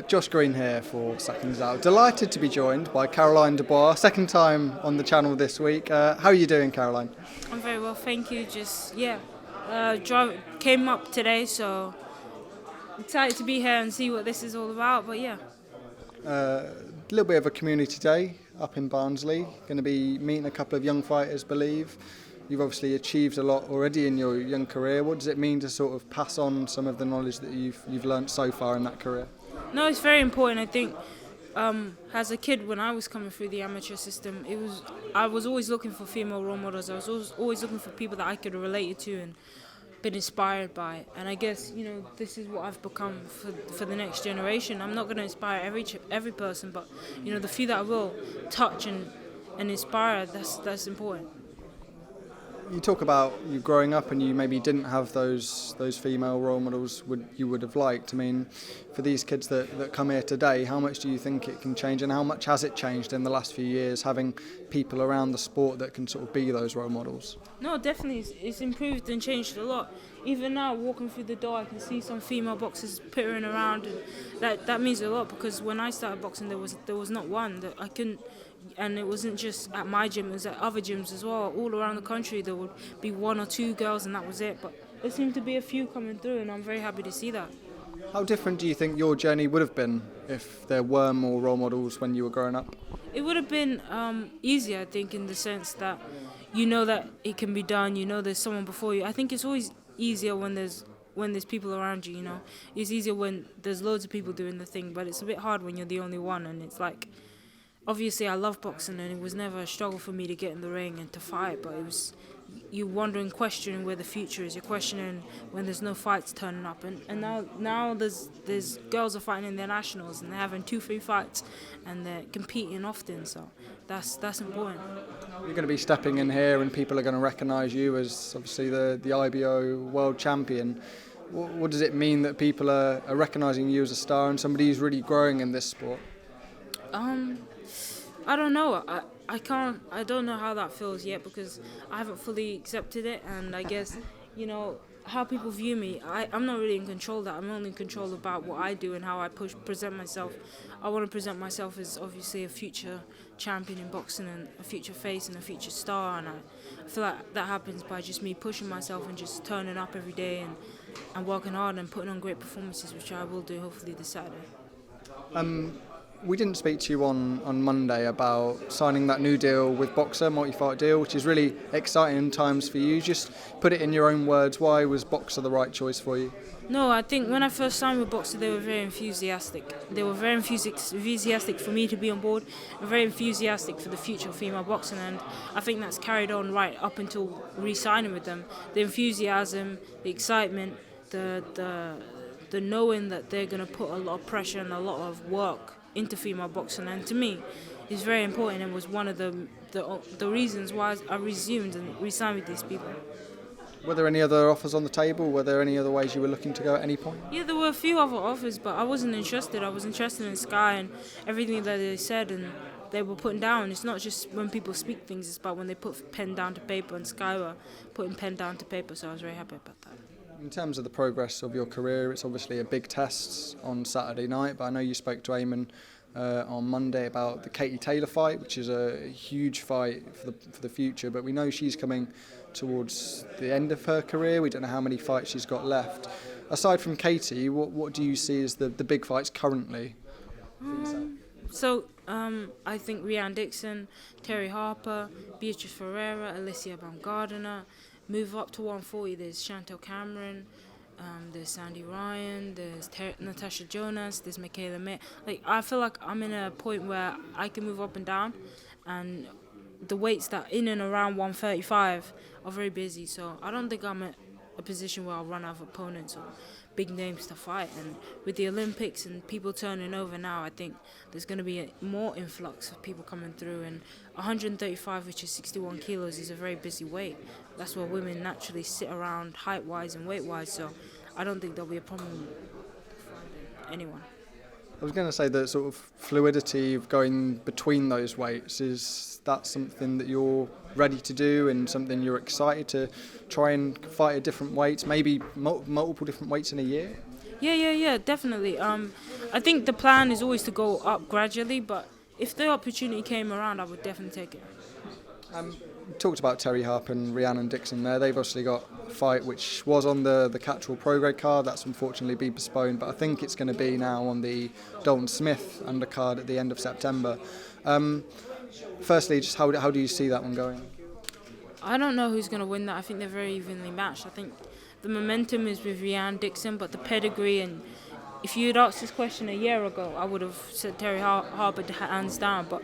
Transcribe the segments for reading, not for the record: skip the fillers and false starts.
Josh Green here for Seconds Out. Delighted to be joined by Caroline Dubois, second time on the channel this week. How are you doing, Caroline? I'm very well, thank you. Came up today, so excited to be here and see what this is all about. But yeah. A little bit of a community day up in Barnsley. Going to be meeting a couple of young fighters, believe. You've obviously achieved a lot already in your young career. What does it mean to sort of pass on some of the knowledge that you've learnt so far in that career? No, it's very important. I think as a kid, when I was coming through the amateur system, I was always looking for female role models. I was always looking for people that I could relate to and been inspired by. And I guess this is what I've become for the next generation. I'm not going to inspire every person, but the few that I will touch and inspire, that's important. You talk about you growing up and you maybe didn't have those female role models you would have liked. I mean, for these kids that come here today, how much do you think it can change, and how much has it changed in the last few years, having people around the sport that can sort of be those role models? No, definitely, it's improved and changed a lot. Even now, walking through the door, I can see some female boxers pittering around, and that means a lot, because when I started boxing, there was not one that I couldn't. And it wasn't just at my gym, it was at other gyms as well. All around the country there would be one or two girls and that was it. But there seemed to be a few coming through, and I'm very happy to see that. How different do you think your journey would have been if there were more role models when you were growing up? It would have been easier, I think, in the sense that that it can be done, there's someone before you. I think it's always easier when there's people around you, It's easier when there's loads of people doing the thing, but it's a bit hard when you're the only one. And it's like, obviously I love boxing and it was never a struggle for me to get in the ring and to fight, but it was you wondering, questioning where the future is. You're questioning when there's no fights turning up, and now there's girls are fighting in their nationals and they're having 2-3 fights and they're competing often, so that's important. You're going to be stepping in here and people are going to recognise you as obviously the IBO world champion. What does it mean that people are recognising you as a star and somebody who's really growing in this sport? I don't know. I don't know how that feels yet, because I haven't fully accepted it, and I guess, how people view me, I'm not really in control of that. I'm only in control about what I do and how I present myself. I want to present myself as obviously a future champion in boxing and a future face and a future star, and I feel like that happens by just me pushing myself and just turning up every day and working hard and putting on great performances, which I will do hopefully this Saturday. We didn't speak to you on Monday about signing that new deal with Boxer, multi-fight deal, which is really exciting times for you. Just put it in your own words, why was Boxer the right choice for you? No, I think when I first signed with Boxer, they were very enthusiastic. They were very enthusiastic for me to be on board, and very enthusiastic for the future of female boxing, and I think that's carried on right up until re-signing with them. The enthusiasm, the excitement, the knowing that they're going to put a lot of pressure and a lot of work into female boxing, and to me is very important, and was one of the reasons why I resumed and re-signed with these people. Were there any other offers on the table? Were there any other ways you were looking to go at any point? Yeah, there were a few other offers, but I wasn't interested. I was interested in Sky and everything that they said and they were putting down. It's not just when people speak things, it's about when they put pen down to paper, and Sky were putting pen down to paper, so I was very happy about that. In terms of the progress of your career, it's obviously a big test on Saturday night, but I know you spoke to Eamon on Monday about the Katie Taylor fight, which is a huge fight for the future, but we know she's coming towards the end of her career. We don't know how many fights she's got left. Aside from Katie, what do you see as the big fights currently? I think Rhiannon Dixon, Terry Harper, Beatrice Ferreira, Alicia Baumgardner. Move up to 140, there's Chantel Cameron, there's Sandy Ryan, there's Natasha Jonas, there's Michaela May. I feel like I'm in a point where I can move up and down, and the weights that in and around 135 are very busy, so I don't think I'm at a position where I'll run out of opponents or big names to fight. And with the Olympics and people turning over now, I think there's going to be a more influx of people coming through, and 135, which is 61 kilos, is a very busy weight. That's where women naturally sit around height-wise and weight-wise, so I don't think there'll be a problem finding anyone. I was going to say that sort of fluidity of going between those weights, is that something that you're ready to do and something you're excited to try and fight at different weights, maybe multiple different weights in a year? Yeah, definitely. I think the plan is always to go up gradually, but if the opportunity came around, I would definitely take it. Talked about Terry Harper and Rhiannon Dixon there. They've obviously got a fight which was on the Catchall Prograde card. That's unfortunately been postponed, but I think it's going to be now on the Dalton Smith undercard at the end of September. Firstly, just how do you see that one going? I don't know who's going to win that. I think they're very evenly matched. I think the momentum is with Rhiannon Dixon, but the pedigree, and if you had asked this question a year ago, I would have said Terry Harper hands down, but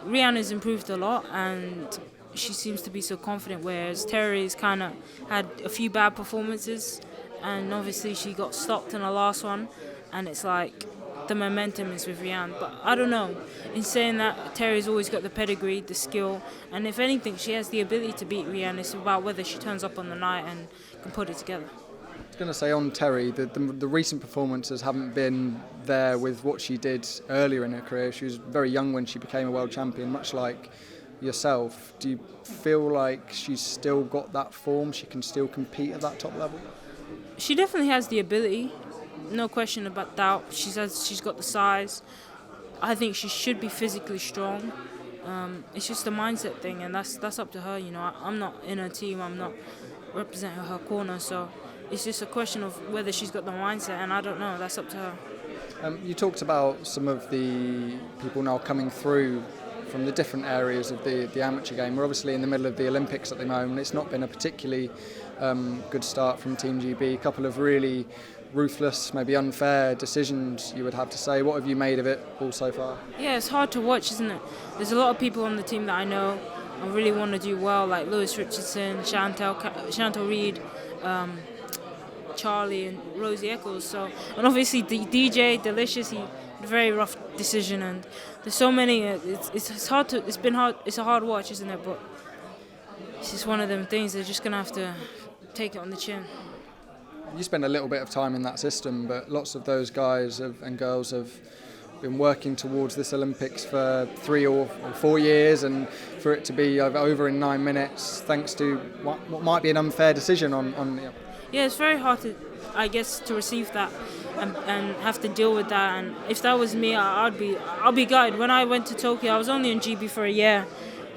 Rhiannon's improved a lot, and she seems to be so confident, whereas Terry's kind of had a few bad performances, and obviously she got stopped in the last one, and it's like the momentum is with Rhiannon. But I don't know. In saying that, Terry's always got the pedigree, the skill, and if anything, she has the ability to beat Rhiannon. It's about whether she turns up on the night and can put it together. I was going to say on Terry, the recent performances haven't been there with what she did earlier in her career. She was very young when she became a world champion, much like yourself. Do you feel like she's still got that form? She can still compete at that top level? She definitely has the ability, no question about that. She's got the size. I think she should be physically strong. It's just a mindset thing, and that's up to her. You know, I'm not in her team. I'm not representing her corner, so it's just a question of whether she's got the mindset, and I don't know. That's up to her. You talked about some of the people now coming through from the different areas of the amateur game. We're obviously in the middle of the Olympics at the moment. It's not been a particularly good start from Team GB. A couple of really ruthless, maybe unfair decisions, you would have to say. What have you made of it all so far? Yeah, it's hard to watch, isn't it? There's a lot of people on the team that I know I really want to do well, like Lewis Richardson, Chantal Reed, Charlie and Rosie Eccles. So, and obviously the DJ Delicious, he had a very rough decision, and there's so many. It's hard to. It's been hard. It's a hard watch, isn't it? But it's just one of them things. They're just gonna have to take it on the chin. You spend a little bit of time in that system, but lots of those guys and girls have been working towards this Olympics for 3 or 4 years, and for it to be over in 9 minutes, thanks to what might be an unfair decision on. Yeah, it's very hard to, I guess, to receive that and have to deal with that. And if that was me, I'll be gutted. When I went to Tokyo, I was only in GB for a year,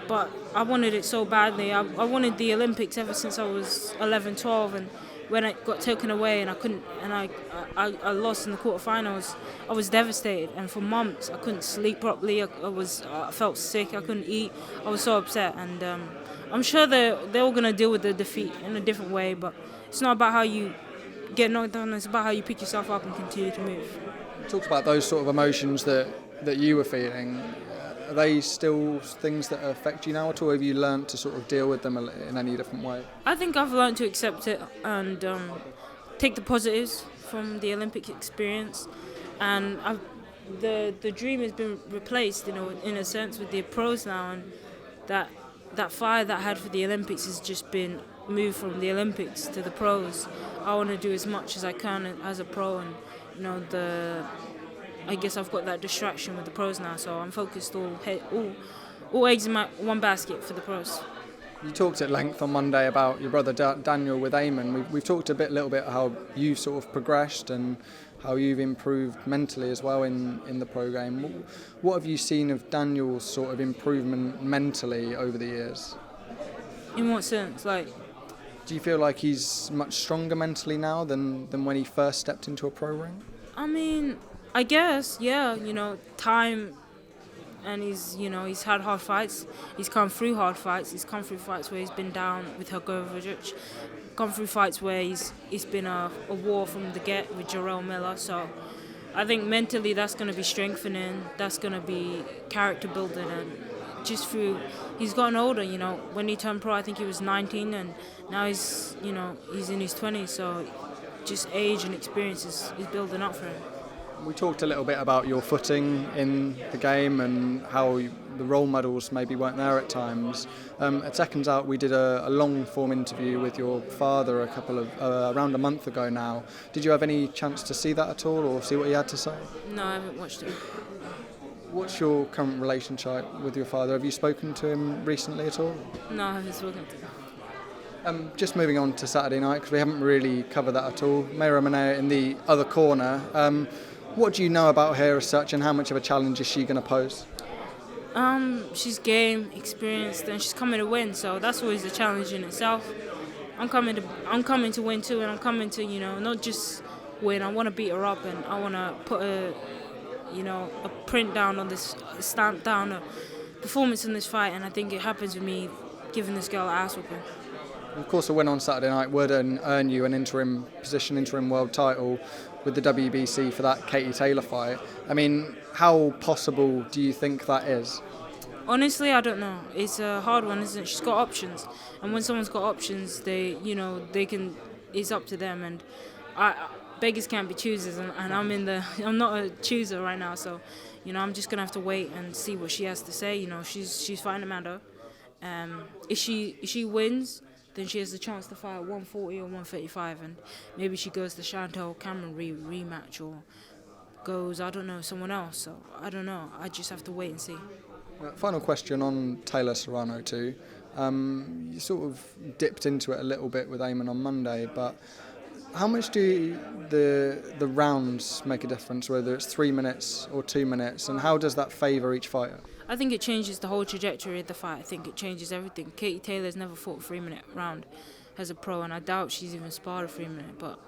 but I wanted it so badly. I wanted the Olympics ever since I was 11, 12, and when it got taken away and I couldn't, and I lost in the quarterfinals, I was devastated. And for months, I couldn't sleep properly. I felt sick. I couldn't eat. I was so upset. And I'm sure they're all gonna deal with the defeat in a different way. But it's not about how you get knocked down. It's about how you pick yourself up and continue to move. Talk about those sort of emotions that you were feeling. Are they still things that affect you now at all? Have you learned to sort of deal with them in any different way? I think I've learned to accept it and take the positives from the Olympic experience. And the dream has been replaced, you know, in a sense, with the pros now. And that fire that I had for the Olympics has just been moved from the Olympics to the pros. I want to do as much as I can as a pro, and you know I guess I've got that distraction with the pros now, so I'm focused all eggs in my one basket for the pros. You talked at length on Monday about your brother Daniel with Eamon. We've talked a little bit how you've sort of progressed and how you've improved mentally as well in the programme. What have you seen of Daniel's sort of improvement mentally over the years? In what sense? Like, do you feel like he's much stronger mentally now than when he first stepped into a pro ring? I mean, I guess, yeah, you know, time, and he's had hard fights. He's come through hard fights. He's come through fights where he's been down with Hrgovic, come through fights where it's been a war from the get with Jarrell Miller. So I think mentally that's going to be strengthening. That's going to be character building, and just through, he's gotten older, you know. When he turned pro, I think he was 19, and now he's in his 20s. So just age and experience is building up for him. We talked a little bit about your footing in the game and how the role models maybe weren't there at times. At SecondsOut, we did a long-form interview with your father around a month ago now. Did you have any chance to see that at all, or see what he had to say? No, I haven't watched it. What's your current relationship with your father? Have you spoken to him recently at all? No, I haven't spoken to him. Just moving on to Saturday night, because we haven't really covered that at all. Mayra Manea in the other corner. What do you know about her as such, and how much of a challenge is she going to pose? She's game, experienced, and she's coming to win. So that's always a challenge in itself. I'm coming to win too, and I'm coming to not just win. I want to beat her up, and I want to put a print down on this, stamp down a performance in this fight. And I think it happens with me giving this girl an ass whooping. Of course, a win on Saturday night would earn you an interim world title with the WBC for that Katie Taylor fight. I mean, how possible do you think that is? Honestly, I don't know. It's a hard one, isn't it? She's got options, and when someone's got options, they can. It's up to them, and beggars can't be choosers, and I'm not a chooser right now, so I'm just gonna have to wait and see what she has to say. She's fighting Amanda. If she wins, then she has the chance to fight at 140 or 135, and maybe she goes the Chantel Cameron rematch or goes, I don't know, someone else. So I don't know. I just have to wait and see. Final question on Taylor Serrano too. You sort of dipped into it a little bit with Eamon on Monday, but how much do the rounds make a difference, whether it's 3 minutes or 2 minutes, and how does that favour each fighter? I think it changes the whole trajectory of the fight. I think it changes everything. Katie Taylor's never fought a 3-minute round as a pro, and I doubt she's even sparred a 3-minute. But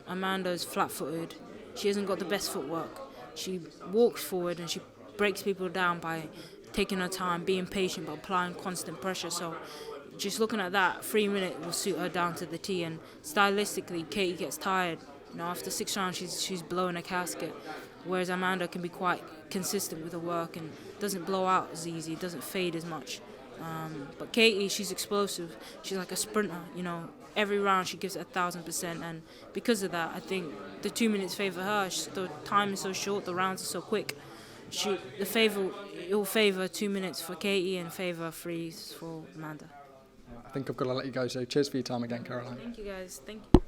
Amanda's flat-footed. She hasn't got the best footwork. She walks forward and she breaks people down by taking her time, being patient, but applying constant pressure. So just looking at that, 3 minutes will suit her down to the T. And stylistically, Katie gets tired. After 6 rounds, she's blowing a casket. Whereas Amanda can be quite consistent with her work and doesn't blow out as easy, doesn't fade as much. But Katie, she's explosive. She's like a sprinter. Every round she gives it 1,000%, and because of that, I think the 2 minutes favour her. The time is so short, the rounds are so quick. It will favour 2 minutes for Katie and favour 3 for Amanda. I think I've got to let you go. So cheers for your time again, Caroline. Thank you guys. Thank you.